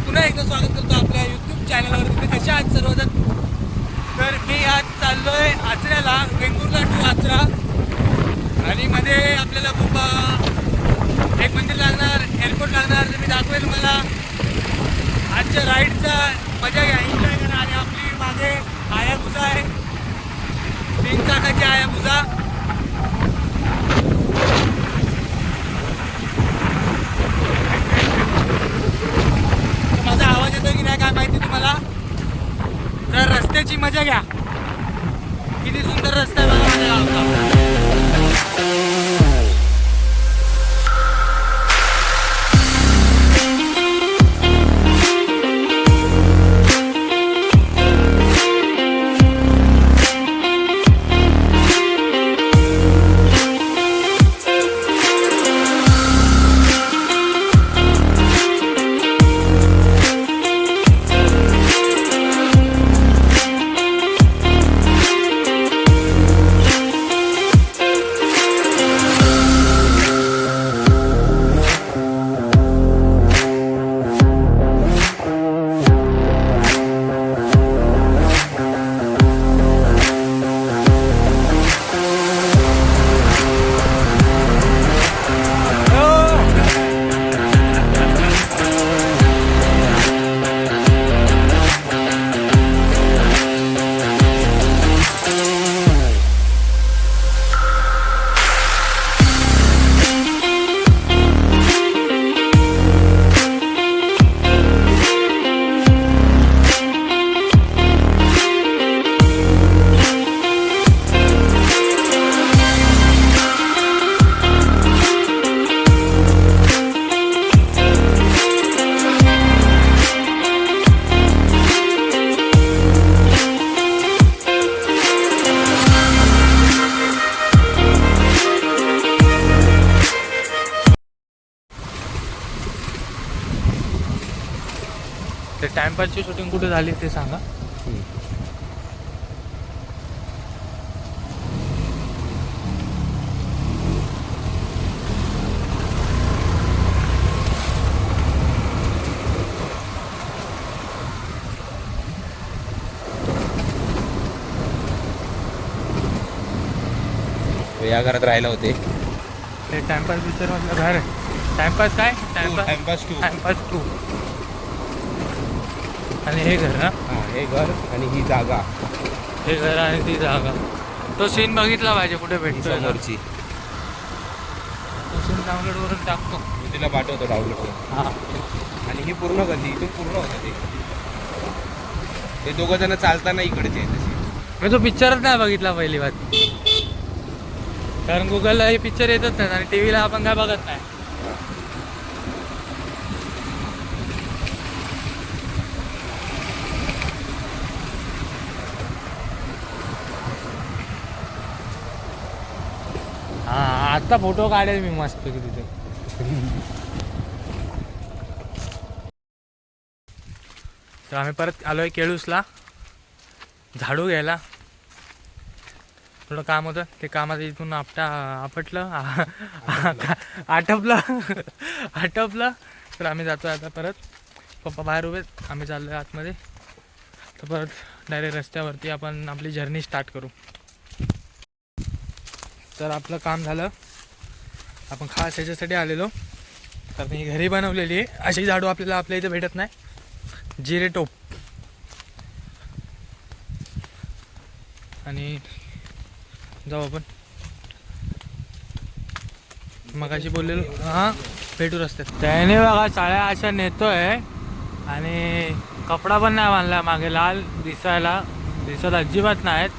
पुन्हा एकदा स्वागत करतो आपल्या यूट्यूब चॅनलवर. तुम्ही कशा आहात सर्वजण? तर मी आज चाललोय आचऱ्याला, वेंगुर्ला टू आचरा. आणि मध्ये आपल्याला खूप एक मंदिर लागणार, एअरपोर्ट लागणार. तर मी दाखवेल मला आजच्या राईडचा मजा घ्या, एन्जॉय करा. आणि आपली मागे हायाबुसा आहे, 3 चाकाची हायाबुसा. माझा आवाज येतो की नाही काय माहिती तुम्हाला. तर रस्त्याची मजा घ्या, किती सुंदर रस्ता आहे बघा माझ्या गावचा. ते टाइमपासची शूटिंग कुठे झाली ते सांगा. या घरात राहिला होते. ते टाइमपास पिक्चर मधलं घर आहे. टाइमपास काय? टाइमपास 2. आणि हे घर ना, हे घर आणि ही जागा, हे घर आणि ती जागा. तो सीन बघितला पाहिजे कुठे भेटतो समोरची. तो सीन डाउनलोड करून टाकतो, मी तिला पाठवतो डाउनलोड करून. हां. आणि ही पूर्ण गल्ली इथून पूर्ण होतं ते दोघं जण चालताना इकडचे आहे तशी. मी तो पिक्चरच नाही बघितला पहिली बात, कारण गुगलला हे पिक्चर येतच नाही आणि टी व्हीला आपण काय बघत नाही. हां, आत्ता फोटो काढेल मी मस्त की तिथे. तर आम्ही परत आलोय केळूसला झाडू घ्यायला. थोडं काम होतं, ते कामात इथून आपटलं आटपलं. तर आम्ही जातो आता परत. पप्पा बाहेर उभे, आम्ही चाललो आहे आतमध्ये. तर परत डायरेक्ट रस्त्यावरती आपण आपली जर्नी स्टार्ट करू. तर आपलं काम झालं. आपण खास ह्याच्यासाठी आलेलो, तर मी घरी बनवलेली आहे अशी झाडू. आपल्याला आपल्या इथे भेटत नाही. जिरे टोप. आणि जाऊ आपण, मगाशी बोललेलो. हां, भेटू रस्त्यात. त्याने बघा चाळ्या अशा नेतोय आणि कपडा पण नाही बांधला मागे, लाल दिसत अजिबात नाहीत.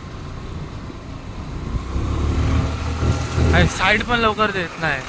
आणि साईड पण लवकर देत नाही.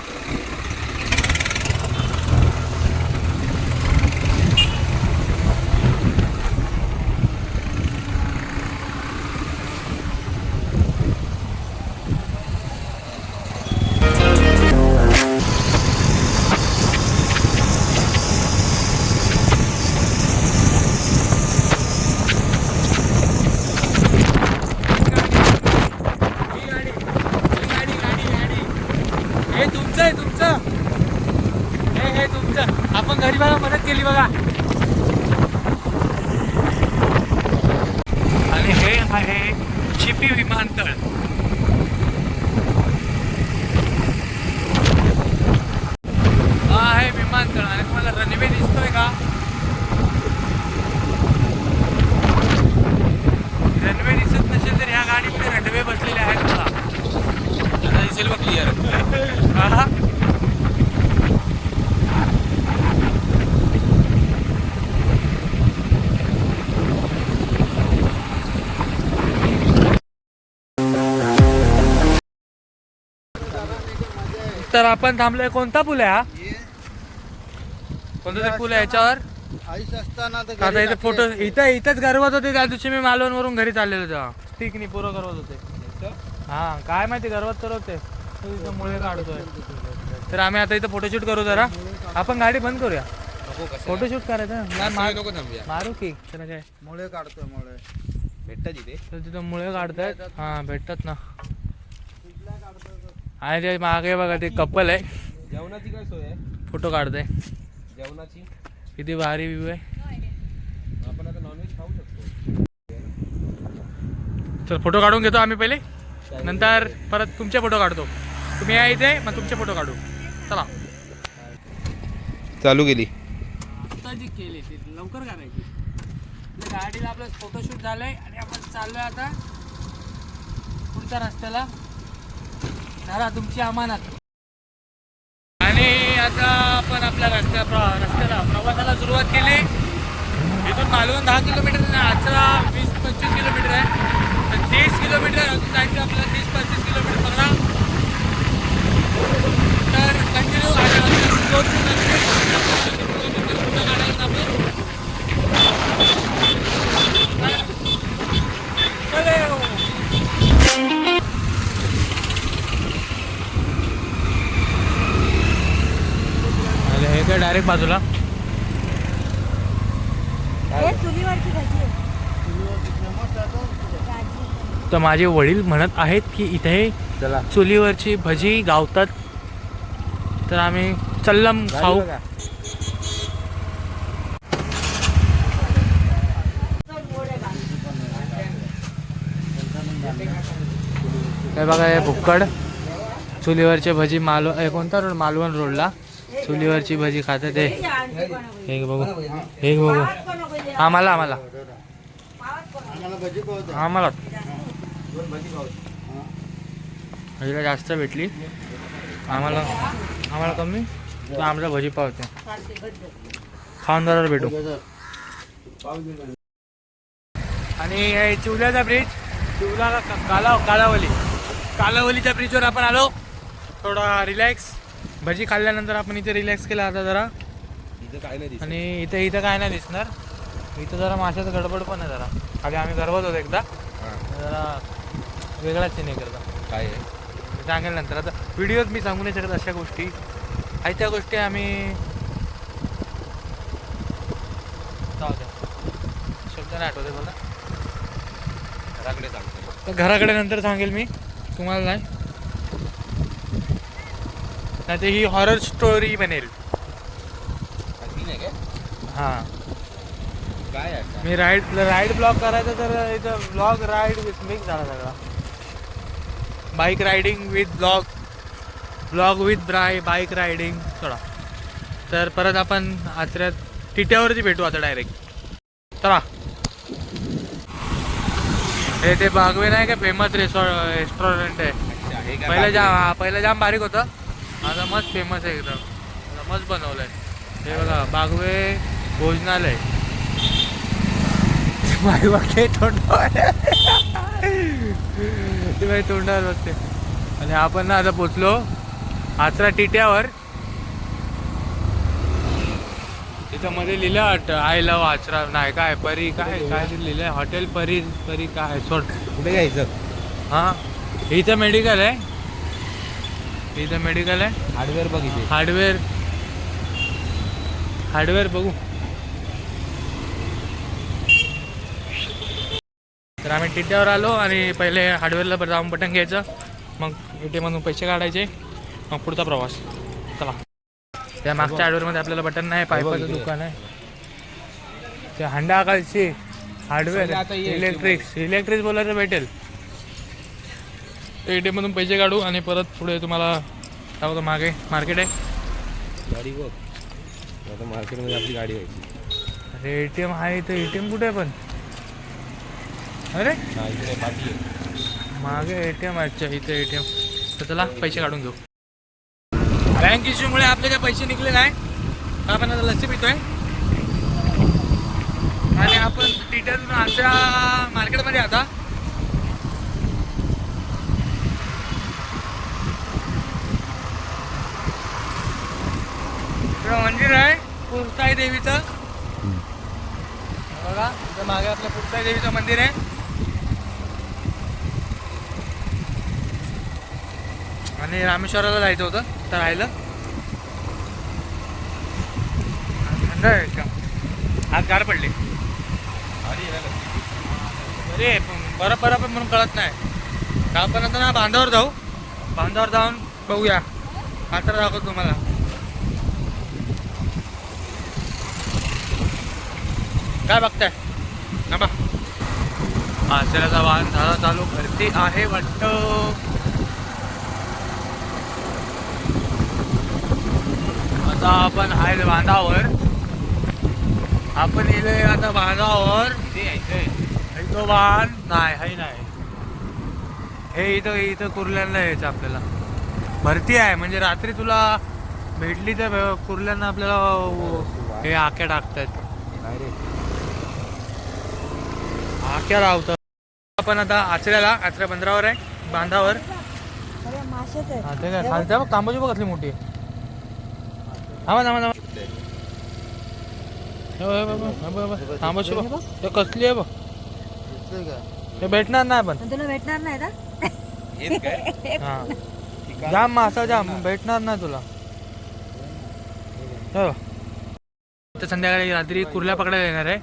तर आपण थांबलोय. कोणता पूल आहे हा? कोणता तरी पूल आहे याच्यावर. आईस असताना तर आता इथे फोटो इथंच गरवत होते त्या दिवशी. मी मालवण वरून घरी चाललेलो तेव्हा. ठीक नाही, पोरं गरवत होते. हा काय माहिती गरवत तर होते. तो इथं मुळे काढतोय. तर आम्ही आता इथं फोटोशूट करू जरा. आपण गाडी बंद करूया. फोटोशूट करायचं नको थांबूया. मारू की त्याला काय मुळे काढतोय मुळे. भेटतात इथे. तर तिथं मुळे काढतायत. हा भेटतात ना. आणि ते मागे बघा ते कपल आहे. जेवणाची काय सोय आहे? फोटो काढताय. जेवणाची किती भारी व्ह्यू आहे. आपण आता नॉनव्हेज खाऊ शकतो. तर फोटो काढून घेतो आम्ही पहिले. नंतर परत तुमचे फोटो काढतो. तुम्ही या इथे मग तुमचे फोटो काढू. चला. चालू केली. आता जी केली ती लवकर करायची. गाडीला आपलं फोटोशूट झालंय आणि आपण चाललोय आता पुढच्या रस्त्याला. जरा तुमची अमानत. आणि आता आपण आपल्या रस्त्याला प्रवासाला सुरुवात केली. इथून मालवण 10 किलोमीटर, आजचा 20-25 किलोमीटर आहे. तर 30 किलोमीटर अजून जायचं आपल्याला. 30-35 किलोमीटर बघा. तर कंटिन्यू हे काय डायरेक्ट बाजूला. तर माझे वडील म्हणत आहेत की इथे चला चुलीवरची भजी गावतात. तर आम्ही चल्लम खाऊ. हे बघा हे भुक्कड चुलीवरची भजी. कोणता रोड? मालवण रोडला चुलीवरची भजी खातात ते. हे बघू, हे बघू. आम्हाला भजीला जास्त भेटली. आम्हाला कमी. तर आमचा भजी पावते. खाऊन जरा भेटू. आणि चिवल्याचा ब्रिज, कालावलीच्या ब्रिजवर आपण आलो. थोडा रिलॅक्स. भजी खाल्ल्यानंतर आपण इथे रिलॅक्स केला आता जरा. इथं काय नाही दिसत. आणि इथं काय नाही दिसणार. इथं जरा माशाचं गडबड पण आहे जरा. खाली आम्ही गरबत होतो एकदा. जरा वेगळाच सीन आहे करता. काय आहे सांगेल नंतर. आता व्हिडिओत मी सांगू नाही शकत अशा गोष्टी आहेत. त्या गोष्टी आम्ही शब्द नाही आठवते मला. घराकडे सांगतो. तर घराकडे नंतर सांगेल मी तुम्हाला. नाही तर ही हॉरर स्टोरी बनेल. हां काय आहे मी राईड ब्लॉग करायचं तर इथं ब्लॉग राईड विथ मिक्स झाला सगळा. Bike riding with blog with bike riding थोडा. तर परत आपण आचऱ्यात टिट्यावरती भेटू आता डायरेक्ट. चला. हे ते बागवे नाही का फेमस रेस्टॉरंट आहे. पहिलं जाम बारीक होतं. आता मस्त फेमस आहे एकदम. आता मस्त बनवलं आहे. हे बघा बागवे भोजनालय. बाई बघते तोंडावर. ते बाई तोंडावर बघते. आणि आपण ना आता पोचलो आचरा टिट्यावर. तिथं मध्ये लिहिलं आय लव्ह आचरा. नाही काय परी काय लिहिलं आहे. हॉटेल परी काय सोड. कुठे घ्यायचं? हां इथं मेडिकल आहे. हार्डवेअर बघ इथे. हार्डवेअर बघू. तर आम्ही टिट्यावर आलो आणि पहिले हार्डवेअरला जाऊन बटन घ्यायचं. मग ATM मधून पैसे काढायचे. मग पुढचा प्रवास. चला. त्या मागच्या हार्डवेअरमध्ये आपल्याला बटन नाही. पाईपाचं दुकान आहे. ते हंडाकालची हार्डवेअर इलेक्ट्रिक्स बोलायचं भेटेल. ATM मधून पैसे काढू आणि परत पुढे तुम्हाला दाखवतो. मागे मार्केट आहे. गाडी बघ. आता मार्केटमध्ये आपली गाडी व्हायची. अरे ATM आहे तर ATM कुठे आहे पण? अरे मागे ATM आहे. अच्छा इथे ATM. तर चला पैसे काढून घेऊ. बँक इश्यूमुळे आपले काय पैसे निघले नाही. आपण आता लस्सी पितोय. आणि आपण टिट्यातून आमच्या मार्केटमध्ये आता पुरसाई देवीचं बघा, इथं मागे आपलं पुरसाई देवीचं मंदिर आहे. आणि रामेश्वराला जायचं होतं तर राहिलं. थंड आहे एकदम, आज गार पडली. अरे बरं पण म्हणून कळत नाही का. आपण आता ना बांधावर जाऊ, बांधावर जाऊन बघूया. आता दाखवतो तुम्हाला. काय बघताय थांबा. आचऱ्याचा वाहन झाला चालू, भरती आहे वाटतं. आता आपण आहे बांधावर, आपण येलोय आता बांधावर. तो वाहन नाही हे इथं कुर्ल्याला यायचं आपल्याला. भरती आहे म्हणजे रात्री तुला भेटली तर कुर्ल्यांना आपल्याला हे आक्या टाकतात, आक्या लावतात. आपण आता आचऱ्या बंदरावर आहे, बांधावर. हा ते काय खालच्या बघ, तांबाची बघ कसली मोठी आहे. थांबा तांबाची बघ, ते कसली आहे बघ. दिसतंय का? ते भेटणार नाही पण. तुला भेटणार नाही ना. हा जाम मासा जाम भेटणार नाही तुला. हो तर संध्याकाळी रात्री कुर्ल्या पकडायला येणार आहे.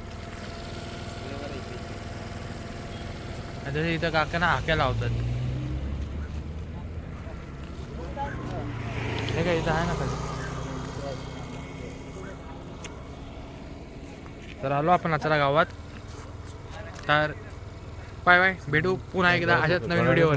आता इथं काकांना हाक्या लावतात. हे काय इथं आहे ना खाली. तर आलो आपण आचरा गावात. तर बाय बाय, भेटू पुन्हा एकदा अशाच नवीन व्हिडिओवर.